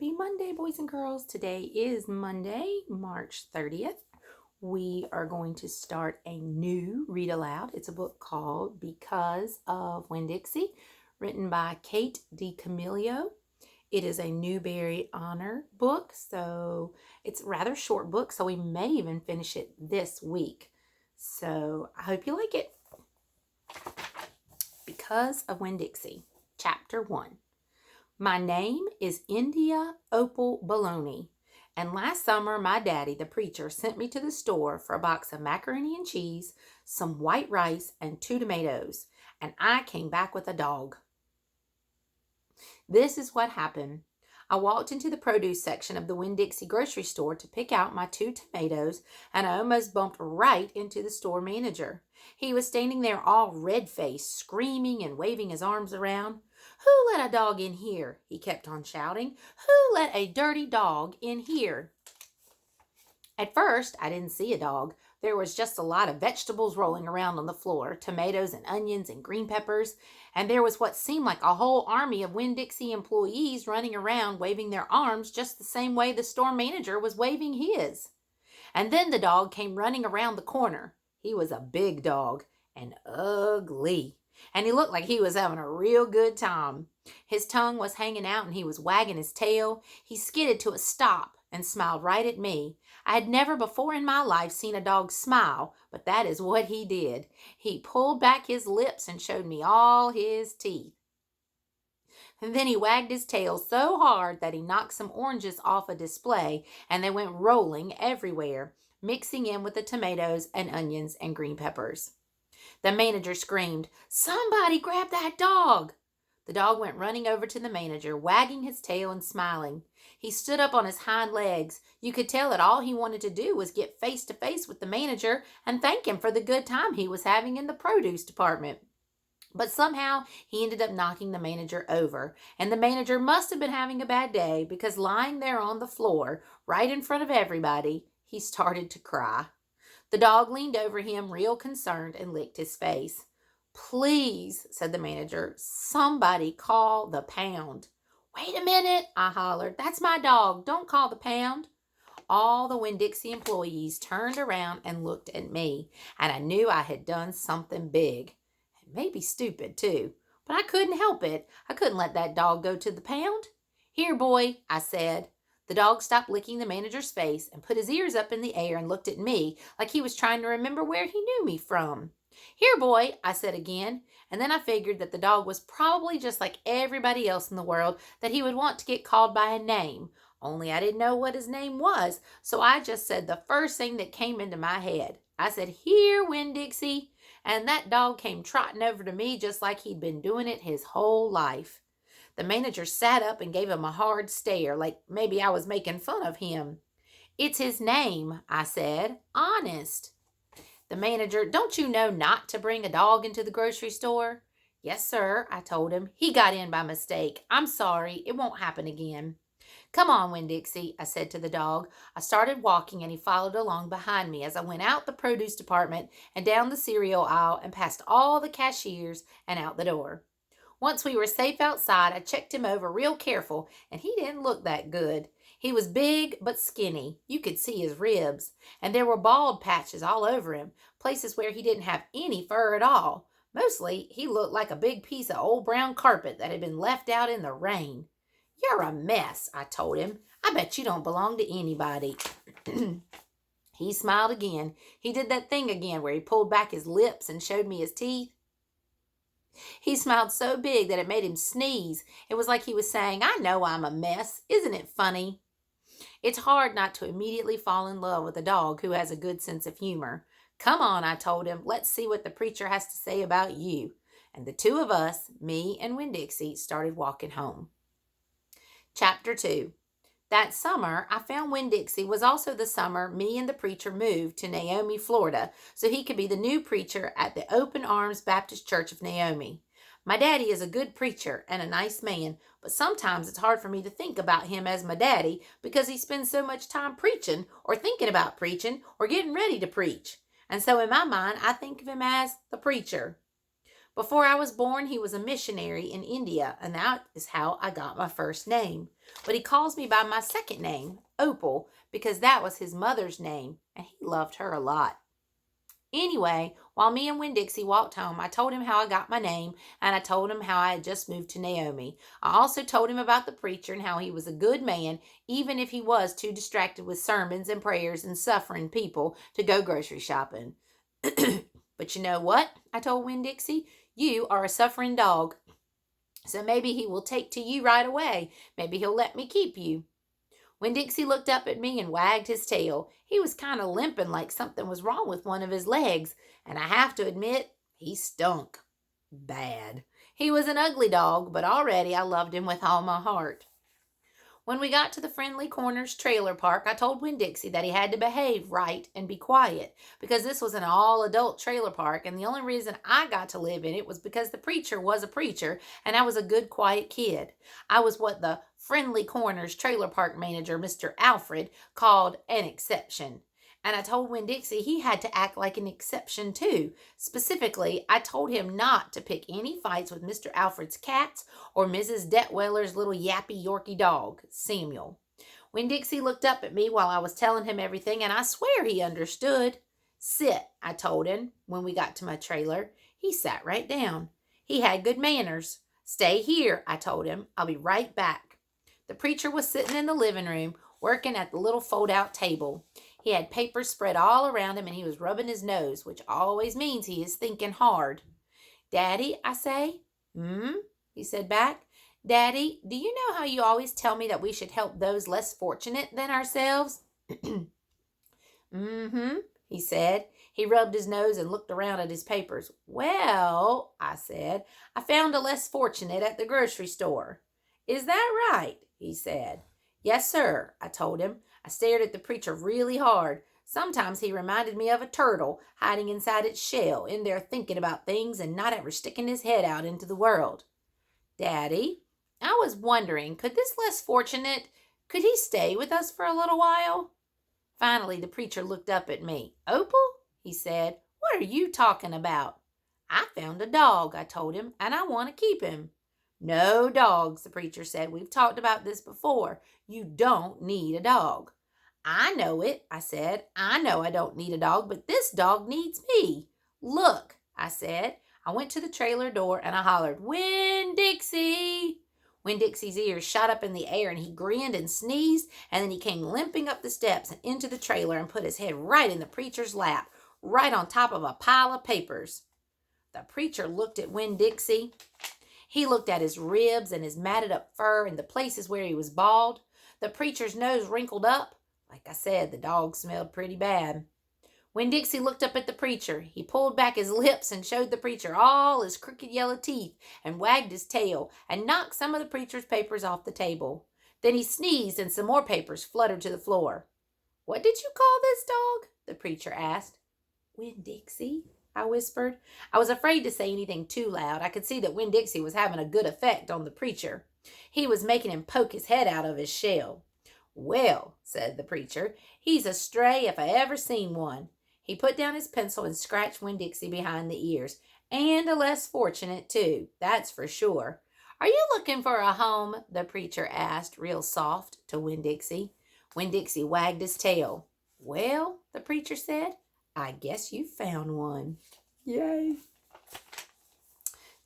Happy Monday, boys and girls. Today is Monday, March 30th. We are going to start a new read aloud. It's a book called Because of Winn-Dixie, written by Kate DiCamillo. It is a Newbery Honor book, so it's a rather short book, so we may even finish it this week. So I hope you like it. Because of Winn-Dixie, Chapter 1. My name is India Opal Bologna, and last summer my daddy, the preacher, sent me to the store for a box of macaroni and cheese, some white rice, and 2 tomatoes, and I came back with a dog. This is what happened. I walked into the produce section of the Winn-Dixie grocery store to pick out my 2 tomatoes, and I almost bumped right into the store manager. He was standing there all red-faced, screaming and waving his arms around. "Who let a dog in here?" he kept on shouting. "Who let a dirty dog in here?" At first, I didn't see a dog. There was just a lot of vegetables rolling around on the floor, tomatoes and onions and green peppers, and there was what seemed like a whole army of Winn-Dixie employees running around waving their arms just the same way the store manager was waving his. And then the dog came running around the corner. He was a big dog and ugly, and he looked like he was having a real good time. His tongue was hanging out and he was wagging his tail. He skidded to a stop and smiled right at me. I had never before in my life seen a dog smile, but that is what he did. He pulled back his lips and showed me all his teeth. And then he wagged his tail so hard that he knocked some oranges off a display, and they went rolling everywhere, mixing in with the tomatoes and onions and green peppers. The manager screamed, "Somebody grab that dog!" The dog went running over to the manager, wagging his tail and smiling. He stood up on his hind legs. You could tell that all he wanted to do was get face to face with the manager and thank him for the good time he was having in the produce department. But somehow he ended up knocking the manager over, and the manager must have been having a bad day because lying there on the floor, right in front of everybody, he started to cry. The dog leaned over him real concerned and licked his face. "Please," said the manager, "somebody call the pound." "Wait a minute," I hollered. "That's my dog. Don't call the pound." All the Winn-Dixie employees turned around and looked at me, and I knew I had done something big. And maybe stupid, too. But I couldn't help it. I couldn't let that dog go to the pound. "Here, boy," I said. The dog stopped licking the manager's face and put his ears up in the air and looked at me like he was trying to remember where he knew me from. "Here, boy," I said again, and then I figured that the dog was probably just like everybody else in the world, that he would want to get called by a name, only I didn't know what his name was, so I just said the first thing that came into my head. I said, "Here, Winn-Dixie," and that dog came trotting over to me just like he'd been doing it his whole life. The manager sat up and gave him a hard stare, like maybe I was making fun of him. "It's his name," I said. "Honest." The manager, "Don't you know not to bring a dog into the grocery store?" "Yes, sir," I told him. "He got in by mistake. I'm sorry. It won't happen again." "Come on, Winn-Dixie," I said to the dog. I started walking, and he followed along behind me as I went out the produce department and down the cereal aisle and past all the cashiers and out the door. Once we were safe outside, I checked him over real careful, and he didn't look that good. He was big but skinny. You could see his ribs, and there were bald patches all over him, places where he didn't have any fur at all. Mostly, he looked like a big piece of old brown carpet that had been left out in the rain. "You're a mess," I told him. "I bet you don't belong to anybody." He smiled again. He did that thing again where he pulled back his lips and showed me his teeth. He smiled so big that it made him sneeze. It was like he was saying, "I know I'm a mess. Isn't it funny?" It's hard not to immediately fall in love with a dog who has a good sense of humor. "Come on," I told him. "Let's see what the preacher has to say about you." And the 2 of us, me and Winn-Dixie, started walking home. Chapter 2. That summer, I found Winn-Dixie was also the summer me and the preacher moved to Naomi, Florida, so he could be the new preacher at the Open Arms Baptist Church of Naomi. My daddy is a good preacher and a nice man, but sometimes it's hard for me to think about him as my daddy because he spends so much time preaching or thinking about preaching or getting ready to preach. And so in my mind, I think of him as the preacher. Before I was born, he was a missionary in India, and that is how I got my first name. But he calls me by my second name, Opal, because that was his mother's name, and he loved her a lot. Anyway, while me and Winn-Dixie walked home, I told him how I got my name, and I told him how I had just moved to Naomi. I also told him about the preacher and how he was a good man, even if he was too distracted with sermons and prayers and suffering people to go grocery shopping. But you know what? I told Winn-Dixie. You are a suffering dog. So maybe he will take to you right away. Maybe he'll let me keep you. Winn-Dixie looked up at me and wagged his tail. He was kind of limping like something was wrong with one of his legs, and I have to admit, he stunk. Bad. He was an ugly dog, but already I loved him with all my heart. When we got to the Friendly Corners trailer park, I told Winn-Dixie that he had to behave right and be quiet, because this was an all-adult trailer park, and the only reason I got to live in it was because the preacher was a preacher, and I was a good, quiet kid. I was what the Friendly Corners trailer park manager, Mr. Alfred, called an exception. And I told Winn-Dixie he had to act like an exception too. Specifically, I told him not to pick any fights with Mr. Alfred's cats or Mrs. Detweller's little yappy Yorkie dog, Samuel. Winn-Dixie looked up at me while I was telling him everything, and I swear he understood. Sit, I told him when we got to my trailer. He sat right down. He had good manners. Stay here, I told him. I'll be right back. The preacher was sitting in the living room, working at the little fold-out table. He had papers spread all around him, and he was rubbing his nose, which always means he is thinking hard. Daddy, I say. He said back. Daddy, do you know how you always tell me that we should help those less fortunate than ourselves? He said. He rubbed his nose and looked around at his papers. Well, I said, I found a less fortunate at the grocery store. Is that right? He said. Yes, sir, I told him. I stared at the preacher really hard. Sometimes he reminded me of a turtle hiding inside its shell, in there thinking about things and not ever sticking his head out into the world. Daddy, I was wondering, could this less fortunate, could he stay with us for a little while? Finally, the preacher looked up at me. Opal, he said, what are you talking about? I found a dog, I told him, and I want to keep him. No dogs, the preacher said. We've talked about this before. You don't need a dog. I know it, I said. I know I don't need a dog, but this dog needs me. Look, I said. I went to the trailer door and I hollered, Winn-Dixie! Winn-Dixie's ears shot up in the air and he grinned and sneezed, and then he came limping up the steps and into the trailer and put his head right in the preacher's lap, right on top of a pile of papers. The preacher looked at Winn-Dixie. He looked at his ribs and his matted up fur and the places where he was bald. The preacher's nose wrinkled up. Like I said, the dog smelled pretty bad. Winn-Dixie looked up at the preacher. He pulled back his lips and showed the preacher all his crooked yellow teeth and wagged his tail and knocked some of the preacher's papers off the table. Then he sneezed and some more papers fluttered to the floor. What did you call this dog? The preacher asked. Winn-Dixie, I whispered. I was afraid to say anything too loud. I could see that Winn-Dixie was having a good effect on the preacher. He was making him poke his head out of his shell. Well, said the preacher, he's a stray if I ever seen one. He put down his pencil and scratched Winn-Dixie behind the ears. And a less fortunate, too, that's for sure. Are you looking for a home? The preacher asked, real soft, to Winn-Dixie. Winn-Dixie wagged his tail. Well, the preacher said, I guess you found one. Yay.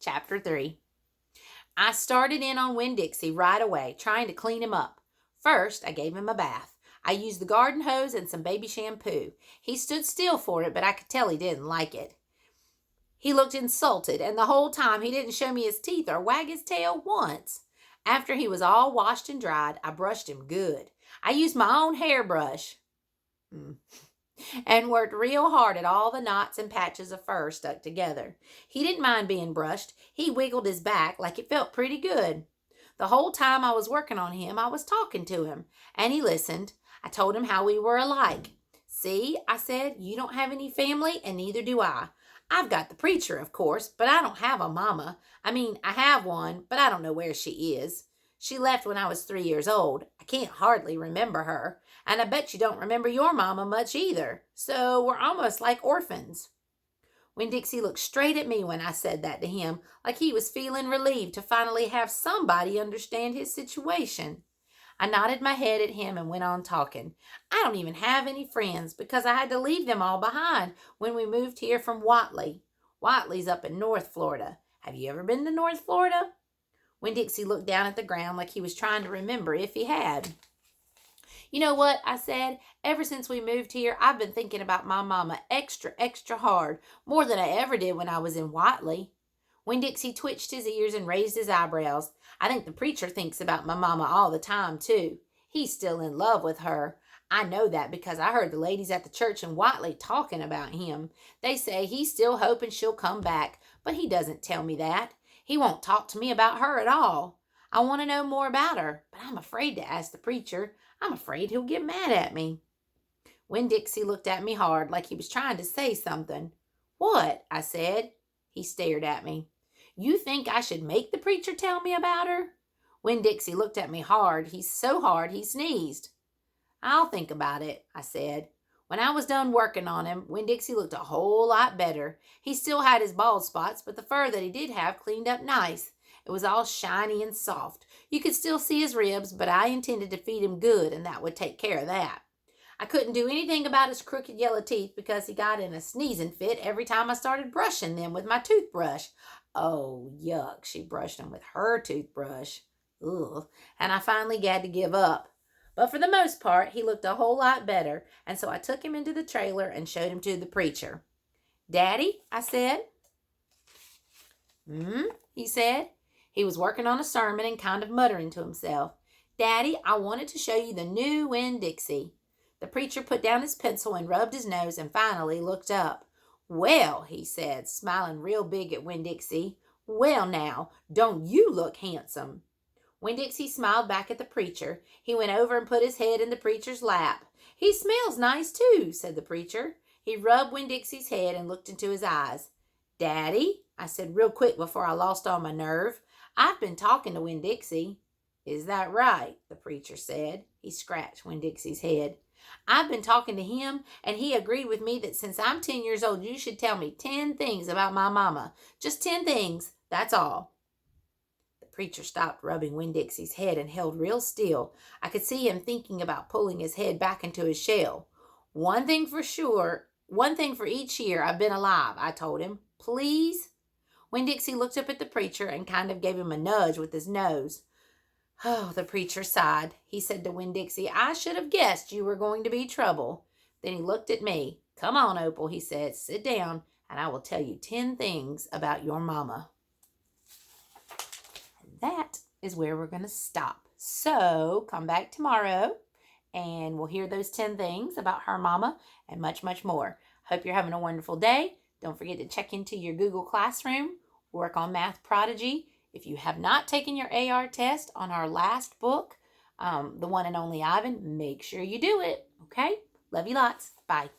Chapter 3. I started in on Winn-Dixie right away, trying to clean him up. First, I gave him a bath. I used the garden hose and some baby shampoo. He stood still for it, but I could tell he didn't like it. He looked insulted, and the whole time he didn't show me his teeth or wag his tail once. After he was all washed and dried, I brushed him good. I used my own hairbrush. And worked real hard at all the knots and patches of fur stuck together. He didn't mind being brushed. He wiggled his back like it felt pretty good. The whole time I was working on him, I was talking to him, and he listened. I told him how we were alike. See, I said, you don't have any family, and neither do I. I've got the preacher, of course, but I don't have a mama. I mean, I have one, but I don't know where she is. She left when I was 3 years old. I can't hardly remember her. And I bet you don't remember your mama much either. So we're almost like orphans. Winn-Dixie looked straight at me when I said that to him, like he was feeling relieved to finally have somebody understand his situation. I nodded my head at him and went on talking. I don't even have any friends because I had to leave them all behind when we moved here from Watley. Watley's up in North Florida. Have you ever been to North Florida? Winn-Dixie looked down at the ground like he was trying to remember if he had. You know what, I said. Ever since we moved here, I've been thinking about my mama extra, extra hard, more than I ever did when I was in Watley. Winn-Dixie twitched his ears and raised his eyebrows. I think the preacher thinks about my mama all the time, too. He's still in love with her. I know that because I heard the ladies at the church in Watley talking about him. They say he's still hoping she'll come back, but he doesn't tell me that. He won't talk to me about her at all. I want to know more about her, but I'm afraid to ask the preacher. I'm afraid he'll get mad at me. Winn-Dixie looked at me hard like he was trying to say something. What? I said. He stared at me. You think I should make the preacher tell me about her? Winn-Dixie looked at me hard. He's so hard he sneezed. I'll think about it, I said. When I was done working on him, Winn-Dixie looked a whole lot better. He still had his bald spots, but the fur that he did have cleaned up nice. It was all shiny and soft. You could still see his ribs, but I intended to feed him good, and that would take care of that. I couldn't do anything about his crooked yellow teeth because he got in a sneezing fit every time I started brushing them with my toothbrush. Oh, yuck, she brushed them with her toothbrush. Ugh, and I finally had to give up. But for the most part, he looked a whole lot better, and so I took him into the trailer and showed him to the preacher. Daddy, I said. He said. He was working on a sermon and kind of muttering to himself. Daddy, I wanted to show you the new Winn-Dixie. The preacher put down his pencil and rubbed his nose and finally looked up. Well, he said, smiling real big at Winn-Dixie. Well now, don't you look handsome? Winn-Dixie smiled back at the preacher. He went over and put his head in the preacher's lap. He smells nice too, said the preacher. He rubbed Winn-Dixie's head and looked into his eyes. Daddy, I said real quick before I lost all my nerve. I've been talking to Winn-Dixie. Is that right? The preacher said. He scratched Winn-Dixie's head. I've been talking to him, and he agreed with me that since I'm 10 years old, you should tell me 10 things about my mama. Just 10 things, that's all. The preacher stopped rubbing Winn-Dixie's head and held real still. I could see him thinking about pulling his head back into his shell. One thing for each year I've been alive, I told him. Please? Winn-Dixie looked up at the preacher and kind of gave him a nudge with his nose. Oh, the preacher sighed. He said to Winn-Dixie, I should have guessed you were going to be trouble. Then he looked at me. Come on, Opal, he said. Sit down, and I will tell you 10 things about your mama. And that is where we're going to stop. So come back tomorrow, and we'll hear those 10 things about her mama and much, much more. Hope you're having a wonderful day. Don't forget to check into your Google Classroom, work on Math Prodigy. If you have not taken your AR test on our last book, The One and Only Ivan, make sure you do it, okay? Love you lots. Bye.